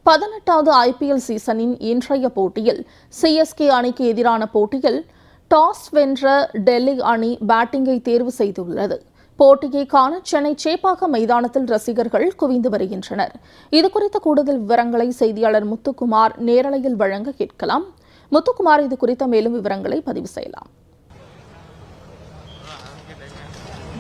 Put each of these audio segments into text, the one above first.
18வது IPL சீசனின் இன்றைய போட்டியில் CSK அணிக்கு எதிரான போட்டியில் டாஸ் வென்ற டெல்லி அணி பேட்டிங்கை தேர்வு செய்துள்ளது. போட்டியை காண சென்னை சேப்பாக்கம் மைதானத்தில் ரசிகர்கள் குவிந்து வருகின்றனர். இதுகுறித்த கூடுதல் விவரங்களை செய்தியாளர் முத்துக்குமார் நேரலையில் வழங்க கேட்கலாம். முத்துக்குமார், இது குறித்த மேலும் விவரங்களை பதிவு செய்யலாம்.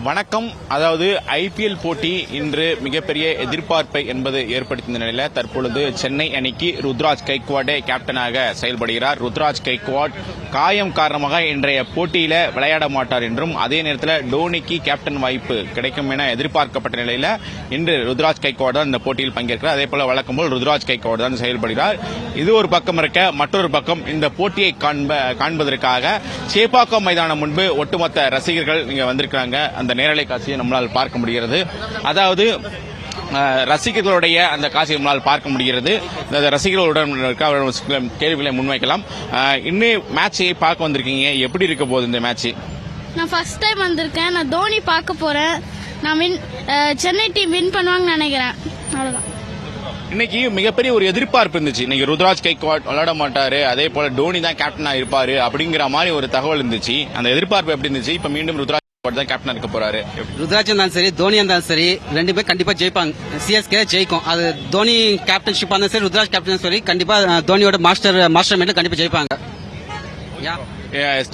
வணக்கம். அதாவது IPL போட்டி இன்று மிகப்பெரிய எதிர்பார்ப்பை என்பது ஏற்படுத்திய நிலையில் தற்பொழுது சென்னை அணிக்கு ருத்ராஜ் கைக்வாடே கேப்டனாக செயல்படுகிறார். ருத்ராஜ் கைக்வாட் காயம் காரணமாக இன்றைய போட்டியில விளையாட மாட்டார் என்றும், அதே நேரத்தில் டோனிக்கு கேப்டன் வாய்ப்பு கிடைக்கும் என எதிர்பார்க்கப்பட்ட நிலையில் இன்று ருத்ராஜ் கைக்வாட் தான் இந்த போட்டியில் பங்கேற்கிறார். அதே போல வழக்கம் போல் ருத்ராஜ் கைக்வாட் தான் செயல்படுகிறார். இது ஒரு பக்கம் இருக்க, மற்றொரு பக்கம் இந்த போட்டியை காண்பதற்காக சேப்பாக்கம் மைதானம் முன்பு ஒட்டுமொத்த ரசிகர்கள் இங்க வந்திருக்காங்க. அந்த நேரலை காட்சியை நம்மளால் பார்க்க முடிகிறது. அதாவது ரசிகர்களுடைய அந்த காட்சியை நம்மளால் பார்க்க முடிகிறது. ரசிகர்களுடன் கேள்விகளை முன்வைக்கலாம். இன்னும் மேட்சை பார்க்க வந்திருக்கீங்க, எப்படி இருக்க போகுது இந்த மேட்ச்? நான் ஃபர்ஸ்ட் டைம் வந்திருக்கேன். நான் தோனி பார்க்க போறேன். நான் சென்னை டீம் வின் பண்ணுவாங்கன்னு நினைக்கிறேன். அவ்வளவுதான். இன்னைக்கு மிகப்பெரிய ஒரு எதிர்பார்ப்பு இருந்துச்சு. இன்னைக்கு ருத்ராஜ் கைக்வாட் விளையாட மாட்டாரு, அதே போல டோனி தான் கேப்டனா இருப்பாரு அப்படிங்கிற மாதிரி ஒரு தகவல் இருந்துச்சு. அந்த எதிர்பார்ப்பு எப்படி இருந்துச்சு? இப்ப மீண்டும் ருத்ராஜ் தான் கேப்டன் இருக்க போறாரு. ருத்ராஜ் இருந்தாலும் சரி, தோனி இருந்தாலும் சரி, ரெண்டு பேரும் கண்டிப்பா ஜெயிப்பாங்க. CSK ஜெயிக்கும். அது தோனி கேப்டன்ஷிப் இருந்தாலும் சரி, ருத்ராஜ் கேப்டன் சரி, கண்டிப்பா தோனியோட மாஸ்டர் மைண்ட்ல கண்டிப்பா ஜெயிப்பாங்க.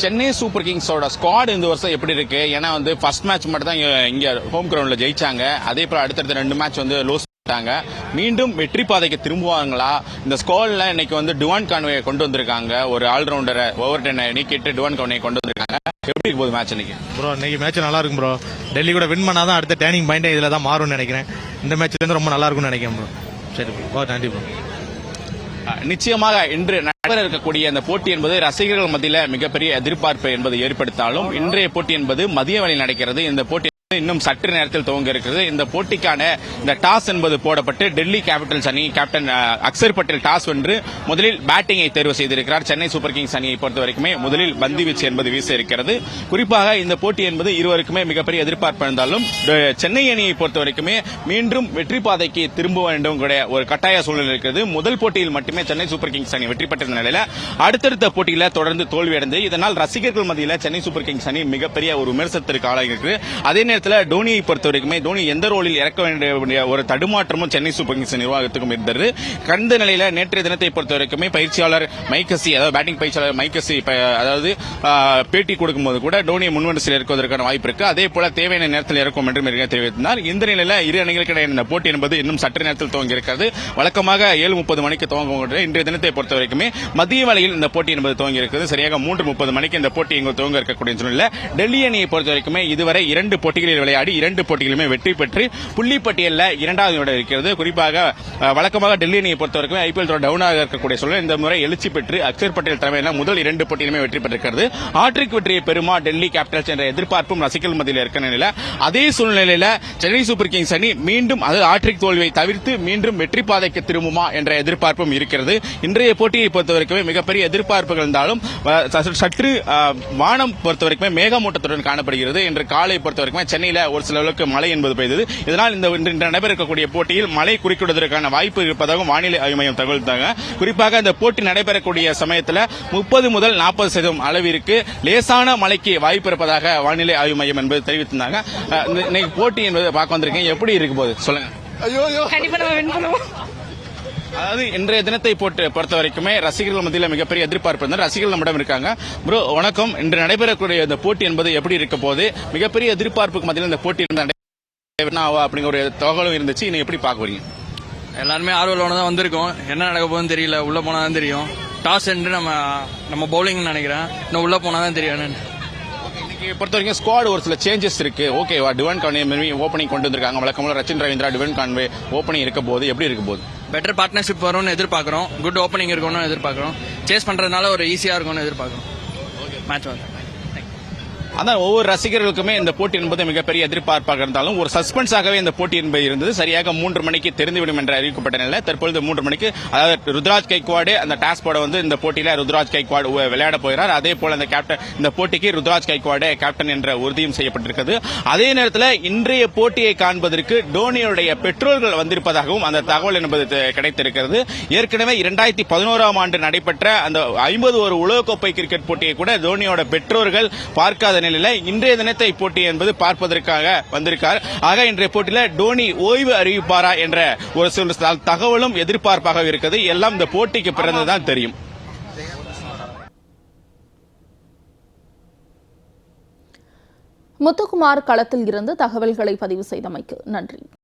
சென்னை சூப்பர் கிங்ஸோட ஸ்குவாட் இந்த வருஷம் எப்படி இருக்கு? ஏன்னா ஃபர்ஸ்ட் மேட்ச் மட்டும் தான் இங்க ஹோம் கிரவுண்ட்ல ஜெயிச்சாங்க. அதே போல அடுத்தடுத்த 2 மேட்ச் லோஸ் பண்ணிட்டாங்க. மீண்டும் வெற்றி பாதைக்கு திரும்புவாங்களா? இந்த ஸ்குவாட்ல இன்னைக்கு டுவான் கான்வே கொண்டு வந்திருக்காங்க. ஒரு ஆல்ரவுண்டரை ஓவர்டனை நீக்கிட்டு டுவான் கான்வே கொண்டு வந்திருக்காங்க. எப்படி இருக்கு போது மேட்ச் இன்னைக்கு? ப்ரோ, இன்னைக்கு மேட்ச் நல்லா இருக்கும் ப்ரோ. டெல்லி கூட வின் பண்ணாதான் அடுத்த டேர்னிங் பாயிண்ட் இதுல தான் மாறும்னு நினைக்கிறேன். இந்த மேட்ச்ல ரொம்ப நல்லா இருக்கும்னு நினைக்கிறேன் ப்ரோ. சரி ப்ரோ, நன்றி ப்ரோ. நிச்சயமாக இன்று நடைபெற இருக்கக்கூடிய அந்த போட்டி என்பது ரசிகர்கள் மத்தியில் மிகப்பெரிய எதிர்பார்ப்பு என்பது ஏற்படுத்தாலும், இன்றைய போட்டி என்பது மதிய வேளையில் நடக்கிறது. இந்த போட்டி இன்னும் சற்று நேரத்தில் துவங்க இருக்கிறது. இந்த போட்டிக்கான இந்த டாஸ் என்பது போடப்பட்டு டெல்லி கேபிட்டல்ஸ் அணி கேப்டன் அக்சர் பட்டேல் டாஸ் வென்று முதலில் பேட்டிங்கை தேர்வு செய்திருக்கிறார். சென்னை சூப்பர் கிங்ஸ் அணியை பொறுத்த வரைக்குமே முதலில் பந்து வீச்சு என்பது வீச இருக்கிறது. குறிப்பாக இந்த போட்டி என்பது இருவருக்குமே மிகப்பெரிய எதிர்பார்ப்பு இருந்தாலும், சென்னை அணியை பொறுத்த வரைக்குமே மீண்டும் வெற்றி பாதைக்கு திரும்ப வேண்டும் ஒரு கட்டாய சூழ்நிலை இருக்கிறது. முதல் போட்டியில் மட்டுமே சென்னை சூப்பர் கிங்ஸ் அணி வெற்றி பெற்ற நிலையில் அடுத்தடுத்த போட்டியில தொடர்ந்து தோல்வியடைந்தது. இதனால் ரசிகர்கள் மத்தியில் சென்னை சூப்பர் கிங்ஸ் அணி மிகப்பெரிய ஒரு விமர்சனத்திற்கு ஆளாகிறது. அதே நேரத்தில் டோனியை பொறுத்த வரைக்குமே டோனி எந்த ரோலில் இறக்க வேண்டிய ஒரு தடுமாற்றமும் சென்னை சூப்பர் கிங்ஸ் நிர்வாகத்துக்கும் இருந்தது. கடந்த நிலையில நேற்றைய தினத்தை பொறுத்த வரைக்குமே பயிற்சியாளர் மைக்கசி, அதாவது பேட்டிங் பயிற்சியாளர் மைக்கசி பேட்டி கொடுக்கும்போது கூட டோனியை முன்வரிசையில் இறக்குவதற்கான வாய்ப்பு இருக்கு. அதே போல தேவையான நேரத்தில் இறக்கும் என்று தெரிவித்தார். இந்த நிலையில இரு அணிகளுக்கு இடையே இந்த போட்டி என்பது இன்னும் சற்று நேரத்தில் துவங்கி இருக்கிறது. வழக்கமாக 7:30 மணிக்கு துவங்க இன்றைய தினத்தை பொறுத்த வரைக்குமே மதிய வேளையில் இந்த போட்டி என்பது துவங்கி இருக்கிறது. சரியாக 3:30 மணிக்கு இந்த போட்டி இங்கு துவங்க இருக்கக்கூடிய சூழ்நிலை. டெல்லி அணியை பொறுத்த வரைக்குமே இதுவரை 2 போட்டிகளில் விளையாடி 2 போட்டிகளுமே வெற்றி பெற்று புள்ளி பட்டியலில் 2வது இடம் இருக்கிறது. குறிப்பாக வழக்கமாக டெல்லி அணியை பொறுத்தவரைக்கும் IPL டவுனாக இருக்கக்கூடிய சூழல் இந்த முறை எழுச்சி பெற்று அக்சர் பட்டேல் தலைமையில் முதல் 2 போட்டியிலுமே வெற்றி பெற்றிருக்கிறது. ஆட்ரிக் வெற்றியை பெறுமா டெல்லி கேபிட்டல்ஸ் என்ற எதிர்பார்ப்பும் ரசிகர்கள் மத்தியில் இருக்கிற நிலையில், அதே சூழ்நிலையில் சென்னை சூப்பர் கிங்ஸ் அணி மீண்டும் ஆட்ரிக் தோல்வியை தவிர்த்து மீண்டும் வெற்றி பாதைக்கு திரும்புமா என்ற எதிர்பார்ப்பும் இருக்கிறது. இன்றைய போட்டியை பொறுத்தவரைக்குமே மிகப்பெரிய எதிர்பார்ப்புகள் இருந்தாலும் சற்று வானம் பொறுத்தவரைக்குமே மேகமூட்டத்துடன் காணப்படுகிறது. இன்று காலை பொறுத்தவரைக்குமே சென்னையில் ஒரு சில அளவுக்கு மழை என்பது பெய்தது. இதனால் இன்று நடைபெற இருக்கக்கூடிய போட்டியில் மழை குறுக்கிடுவதற்கான வாய்ப்பு இருப்பதாகவும் வானிலை ஆய்வு மையம் தகவல்தாங்க. குறிப்பாக இந்த போட்டி நடைபெறக்கூடிய சமயத்தில் 30 முதல் 40% அளவிற்கு லேசான மழைக்கு வாய்ப்பு இருப்பதாக வானிலை ஆய்வு மையம் என்பது தெரிவித்திருந்தாங்க. இன்னைக்கு போட்டி என்பது பார்க்க வந்திருக்கேன், எப்படி இருக்கு போது சொல்லுங்க. அதாவது இன்றைய தினத்தை பொறுத்த வரைக்குமே ரசிகர்கள் மத்தியில் மிகப்பெரிய எதிர்பார்ப்பு இருந்தால் ரசிகர்கள் நம்மிடம் இருக்காங்க. ப்ரோ வணக்கம். இன்று நடைபெறக்கூடிய இந்த போட்டி என்பது எப்படி இருக்க போது? மிகப்பெரிய எதிர்பார்ப்புக்கு மத்தியில் இந்த போட்டி அப்படிங்கிற ஒரு தகவலும் இருந்துச்சு. நீங்க எப்படி பார்க்க வரீங்க? எல்லாருமே ஆர்வலோட தான் வந்திருக்கோம். என்ன நடக்க போகுதுன்னு தெரியல. உள்ள போனாதான் தெரியும். டாஸ் என்று நம்ம பவுலிங் நினைக்கிறேன். இன்னும் உள்ள போனாதான் தெரியும். பொறுத்த வரைக்கும் ஸ்குவாட் ஒரு சில சேஞ்சஸ் இருக்கு. ஓகேவா? டுவான் கான்வே ஓப்பனிங் கொண்டு வந்திருக்காங்க. வழக்கம்போல Rachin Ravindra, Dwayne Conway opening இருக்க போது எப்படி இருக்க போது? பெட்டர் பார்ட்னர்ஷிப் வரும்னு எதிர்பார்க்கிறோம். குட் ஓப்பனிங் இருக்கும்னு எதிர்பார்க்கிறோம். சேஸ் பண்றதுனால ஒரு ஈஸியா இருக்கும்னு எதிர்பார்க்கிறோம். மேட்ச் வந்து அதான் ஒவ்வொரு ரசிகர்களுக்குமே இந்த போட்டி என்பது மிகப்பெரிய எதிர்பார்ப்பாக இருந்தாலும் ஒரு சஸ்பென்ஸாகவே இந்த போட்டி என்பது இருந்தது. சரியாக 3 மணிக்கு தெரிந்துவிடும் என்று அறிவிக்கப்பட்ட நிலையில் தற்பொழுது 3 மணிக்கு அதாவது ருத்ராஜ் கைக்வாடு அந்த டாஸ் போட வந்து இந்த போட்டியில ருத்ராஜ் கைக்வாடு விளையாட போகிறார். அதே போல இந்த போட்டிக்கு ருத்ராஜ் கைக்வாடு கேப்டன் என்ற உறுதியும் செய்யப்பட்டிருக்கிறது. அதே நேரத்தில் இன்றைய போட்டியை காண்பதற்கு டோனியுடைய பெற்றோர்கள் வந்திருப்பதாகவும் அந்த தகவல் என்பது கிடைத்திருக்கிறது. ஏற்கனவே 2011ஆம் ஆண்டு நடைபெற்ற அந்த 51 உலகக்கோப்பை கிரிக்கெட் போட்டியை கூட டோனியோட பெற்றோர்கள் பார்க்காத நிலையில் இன்றைய தினத்தை போட்டி என்பது பார்ப்பதற்காக வந்திருக்கார். ஆக இன்றைய போட்டியில டோனி ஓய்வு அறிவிப்பாரா என்ற ஒரு சில தகவலும் எதிர்பார்ப்பாக இருக்கிறது. எல்லாம் இந்த போட்டிக்கு பிறந்துதான் தெரியும். முத்துக்குமார் களத்தில் இருந்து தகவல்களை பதிவு செய்தமைக்கு நன்றி.